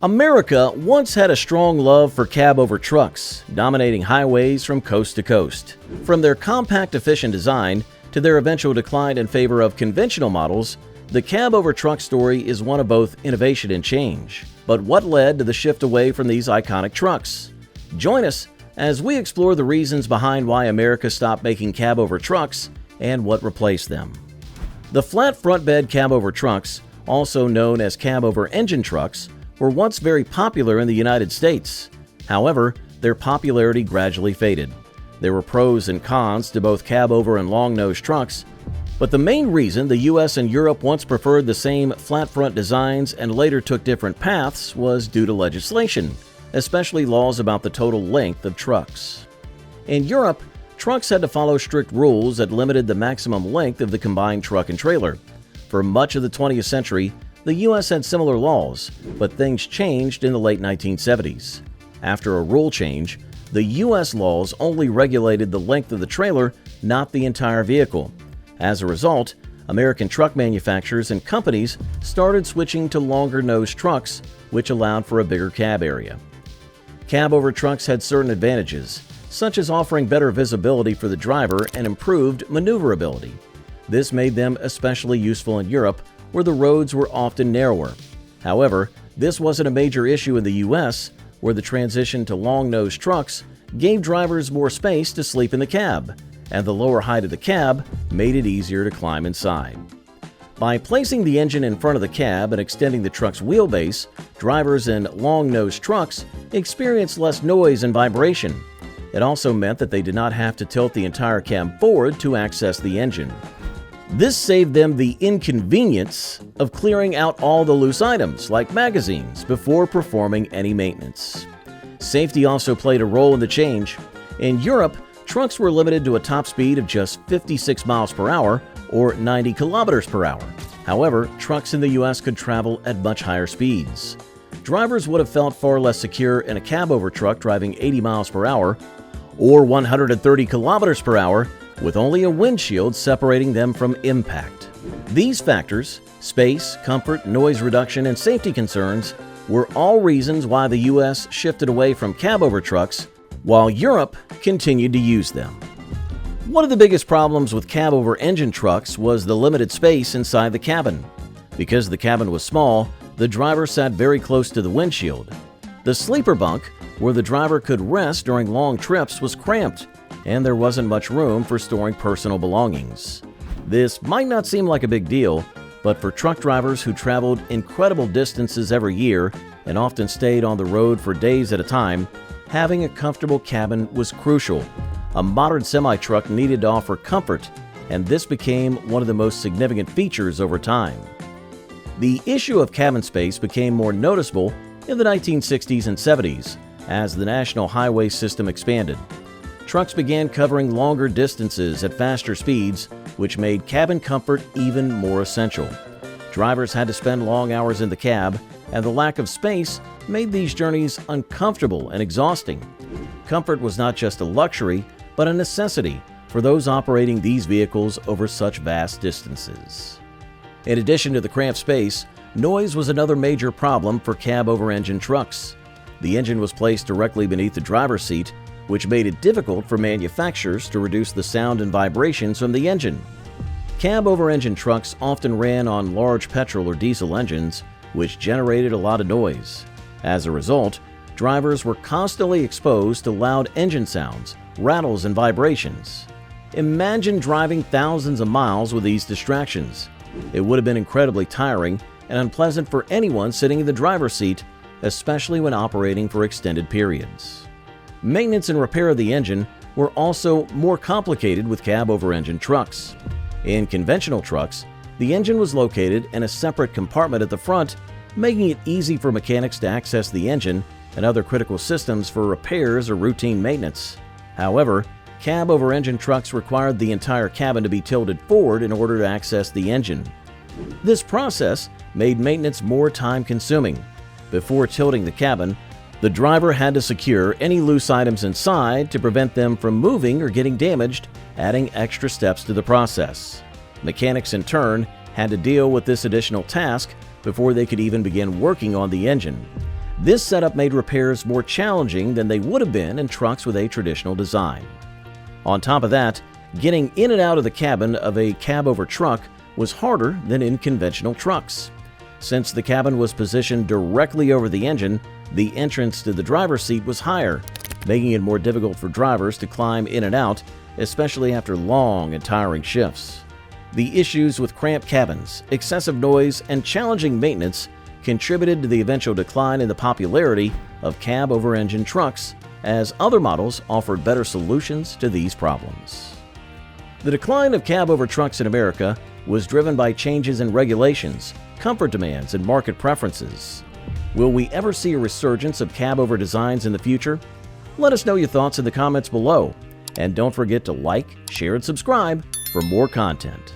America once had a strong love for cab over trucks, dominating highways from coast to coast. From their compact, efficient design to their eventual decline in favor of conventional models, the cab over truck story is one of both innovation and change. But what led to the shift away from these iconic trucks? Join us as we explore the reasons behind why America stopped making cab over trucks and what replaced them. The flat front bed cab over trucks, also known as cab over engine trucks, were once very popular in the United States. However, their popularity gradually faded. There were pros and cons to both cab-over and long-nose trucks, but the main reason the US and Europe once preferred the same flat-front designs and later took different paths was due to legislation, especially laws about the total length of trucks. In Europe, trucks had to follow strict rules that limited the maximum length of the combined truck and trailer. For much of the 20th century, the U.S. had similar laws, but things changed in the late 1970s. After a rule change, the U.S. laws only regulated the length of the trailer, not the entire vehicle. As a result, American truck manufacturers and companies started switching to longer-nose trucks, which allowed for a bigger cab area. Cab-over trucks had certain advantages, such as offering better visibility for the driver and improved maneuverability. This made them especially useful in Europe, where the roads were often narrower. However, this wasn't a major issue in the U.S., where the transition to long-nose trucks gave drivers more space to sleep in the cab, and the lower height of the cab made it easier to climb inside. By placing the engine in front of the cab and extending the truck's wheelbase, drivers in long-nose trucks experienced less noise and vibration. It also meant that they did not have to tilt the entire cab forward to access the engine. This saved them the inconvenience of clearing out all the loose items, like magazines, before performing any maintenance. Safety also played a role in the change. In Europe, trucks were limited to a top speed of just 56 miles per hour or 90 kilometers per hour. However, trucks in the U.S. could travel at much higher speeds. Drivers would have felt far less secure in a cab-over truck driving 80 miles per hour or 130 kilometers per hour with only a windshield separating them from impact. These factors, space, comfort, noise reduction, and safety concerns, were all reasons why the U.S. shifted away from cab-over trucks, while Europe continued to use them. One of the biggest problems with cab-over engine trucks was the limited space inside the cabin. Because the cabin was small, the driver sat very close to the windshield. The sleeper bunk, where the driver could rest during long trips, was cramped, and there wasn't much room for storing personal belongings. This might not seem like a big deal, but for truck drivers who traveled incredible distances every year and often stayed on the road for days at a time, having a comfortable cabin was crucial. A modern semi-truck needed to offer comfort, and this became one of the most significant features over time. The issue of cabin space became more noticeable in the 1960s and 70s as the national highway system expanded. Trucks began covering longer distances at faster speeds, which made cabin comfort even more essential. Drivers had to spend long hours in the cab, and the lack of space made these journeys uncomfortable and exhausting. Comfort was not just a luxury, but a necessity for those operating these vehicles over such vast distances. In addition to the cramped space, noise was another major problem for cab-over-engine trucks. The engine was placed directly beneath the driver's seat, which made it difficult for manufacturers to reduce the sound and vibrations from the engine. Cab-over-engine trucks often ran on large petrol or diesel engines, which generated a lot of noise. As a result, drivers were constantly exposed to loud engine sounds, rattles, and vibrations. Imagine driving thousands of miles with these distractions. It would have been incredibly tiring and unpleasant for anyone sitting in the driver's seat, especially when operating for extended periods. Maintenance and repair of the engine were also more complicated with cab-over-engine trucks. In conventional trucks, the engine was located in a separate compartment at the front, making it easy for mechanics to access the engine and other critical systems for repairs or routine maintenance. However, cab-over-engine trucks required the entire cabin to be tilted forward in order to access the engine. This process made maintenance more time-consuming. Before tilting the cabin, the driver had to secure any loose items inside to prevent them from moving or getting damaged, adding extra steps to the process. Mechanics, in turn, had to deal with this additional task before they could even begin working on the engine. This setup made repairs more challenging than they would have been in trucks with a traditional design. On top of that, getting in and out of the cabin of a cab-over truck was harder than in conventional trucks. Since the cabin was positioned directly over the engine, the entrance to the driver's seat was higher, making it more difficult for drivers to climb in and out, especially after long and tiring shifts. The issues with cramped cabins, excessive noise, and challenging maintenance contributed to the eventual decline in the popularity of cab-over-engine trucks, as other models offered better solutions to these problems. The decline of cab-over trucks in America was driven by changes in regulations, comfort demands, and market preferences. Will we ever see a resurgence of cab-over designs in the future? Let us know your thoughts in the comments below, and don't forget to like, share, and subscribe for more content.